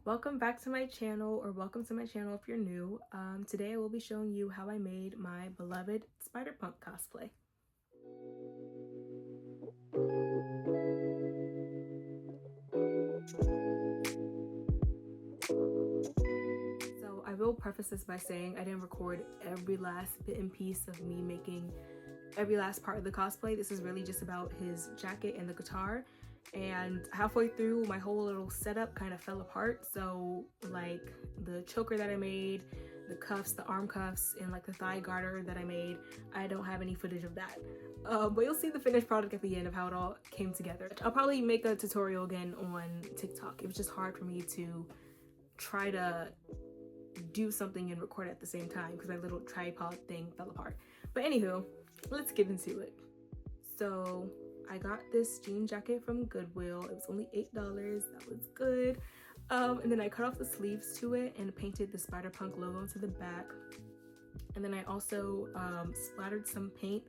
Welcome back to my channel, or welcome to my channel if you're new. Today I will be showing you how I made my beloved Spiderpunk cosplay. So I will preface this by saying I didn't record every last bit and piece of me making every last part of the cosplay. This is really just about his jacket and the guitar. And halfway through, my whole little setup kind of fell apart. So like the choker that I made, the cuffs, the arm cuffs, and like the thigh garter that I made, I don't have any footage of that. But you'll see the finished product at the end of how it all came together. I'll probably make a tutorial again on TikTok. It was just hard for me to try to do something and record at the same time because my little tripod thing fell apart. But anywho, let's get into it. So I got this jean jacket from Goodwill. It was only $8. That was good. And then I cut off the sleeves to it and painted the Spiderpunk logo onto the back. And then I also splattered some paint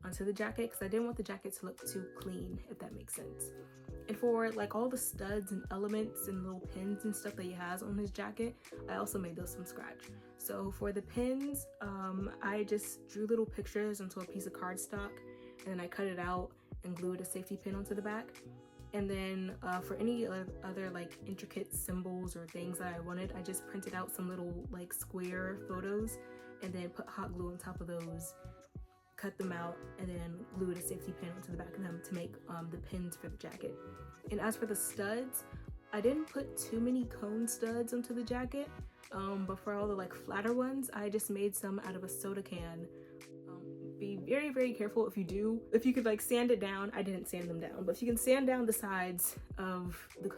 onto the jacket because I didn't want the jacket to look too clean, if that makes sense. And for like all the studs and elements and little pins and stuff that he has on his jacket, I also made those from scratch. So for the pins, I just drew little pictures onto a piece of cardstock, and then I cut it out and glued a safety pin onto the back. And then for any other like intricate symbols or things that I wanted, I just printed out some little like square photos and then put hot glue on top of those, cut them out, and then glued a safety pin onto the back of them to make the pins for the jacket. And as for the studs, I didn't put too many cone studs onto the jacket, but for all the like flatter ones, I just made some out of a soda can. Be very, very careful if you do. If you could like sand it down, I didn't sand them down, but if you can sand down the sides of the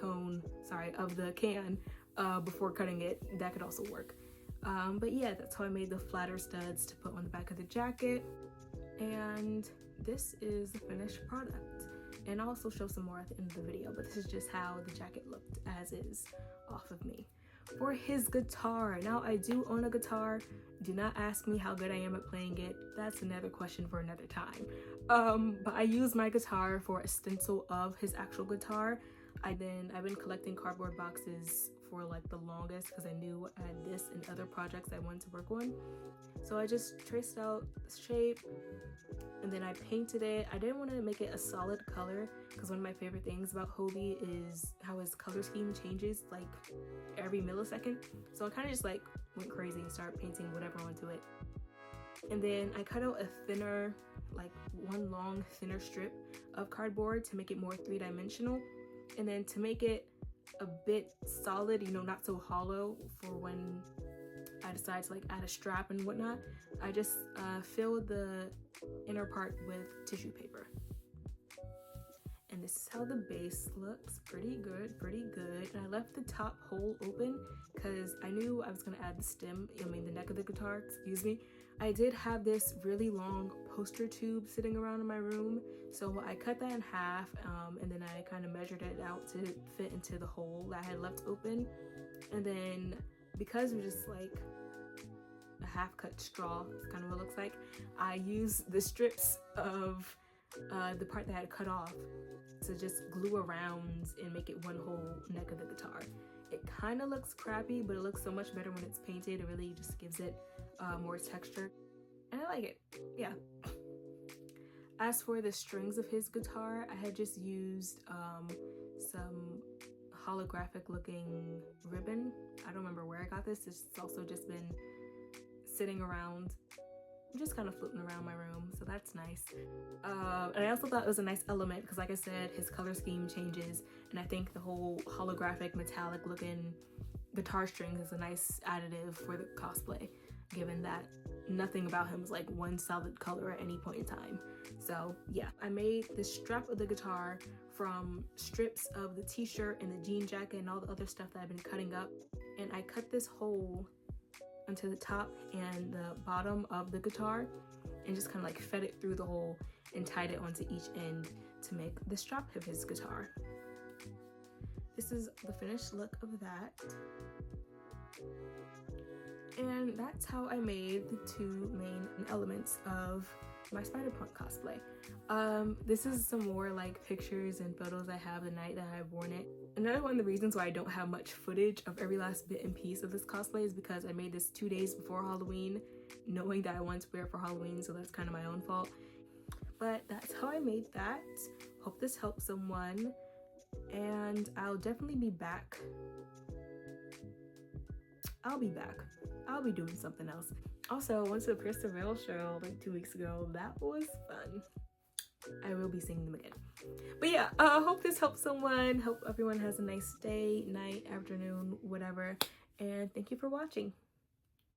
of the can before cutting it, that could also work. But yeah, that's how I made the flatter studs to put on the back of the jacket. And this is the finished product. And I'll also show some more at the end of the video, but this is just how the jacket looked as is off of me. For his guitar, now I do own a guitar. Do not ask me how good I am at playing it. That's another question for another time. But I use my guitar for a stencil of his actual guitar. I've been collecting cardboard boxes for like the longest because I knew I had this and other projects I wanted to work on. So I just traced out the shape and then I painted it. I didn't want to make it a solid color because one of my favorite things about Hobie is how his color scheme changes like every millisecond. So I kind of just like went crazy and started painting whatever onto it. And then I cut out a thinner, like one long thinner strip of cardboard to make it more three-dimensional. And then to make it a bit solid, you know, not so hollow for when I decide to like add a strap and whatnot, I just filled the inner part with tissue paper. And this is how the base looks. Pretty good. And I left the top hole open because I knew I was gonna add the neck of the guitar, excuse me. I did have this really long poster tube sitting around in my room, so I cut that in half, and then I kind of measured it out to fit into the hole that I had left open. And then because it was just like a half-cut straw, it's kind of what it looks like, I used the strips of the part that I had cut off to just glue around and make it one whole neck of the guitar. It kind of looks crappy, but it looks so much better when it's painted. It really just gives it more texture, and I like it. Yeah. As for the strings of his guitar, I had just used some holographic looking ribbon. I don't remember where I got this. It's also just been sitting around, just kind of floating around my room, so that's nice. And I also thought it was a nice element because, like I said, his color scheme changes, and I think the whole holographic metallic looking guitar strings is a nice additive for the cosplay, given that nothing about him is like one solid color at any point in time. So yeah, I made the strap of the guitar from strips of the t-shirt and the jean jacket and all the other stuff that I've been cutting up, and I cut this hole onto the top and the bottom of the guitar and just kind of like fed it through the hole and tied it onto each end to make the strap of his guitar. This is the finished look of that. And that's how I made the two main elements of my Spiderpunk cosplay. This is some more like pictures and photos I have the night that I've worn it. Another one of the reasons why I don't have much footage of every last bit and piece of this cosplay is because I made this 2 days before Halloween, knowing that I wanted to wear it for Halloween, so that's kind of my own fault. But that's how I made that. Hope this helps someone, and I'll definitely be back. I'll be back. I'll be doing something else. Also, I went to the Krista Veil show like 2 weeks ago. That was fun. I will be seeing them again. But yeah, hope this helps someone. Hope everyone has a nice day, night, afternoon, whatever. And thank you for watching.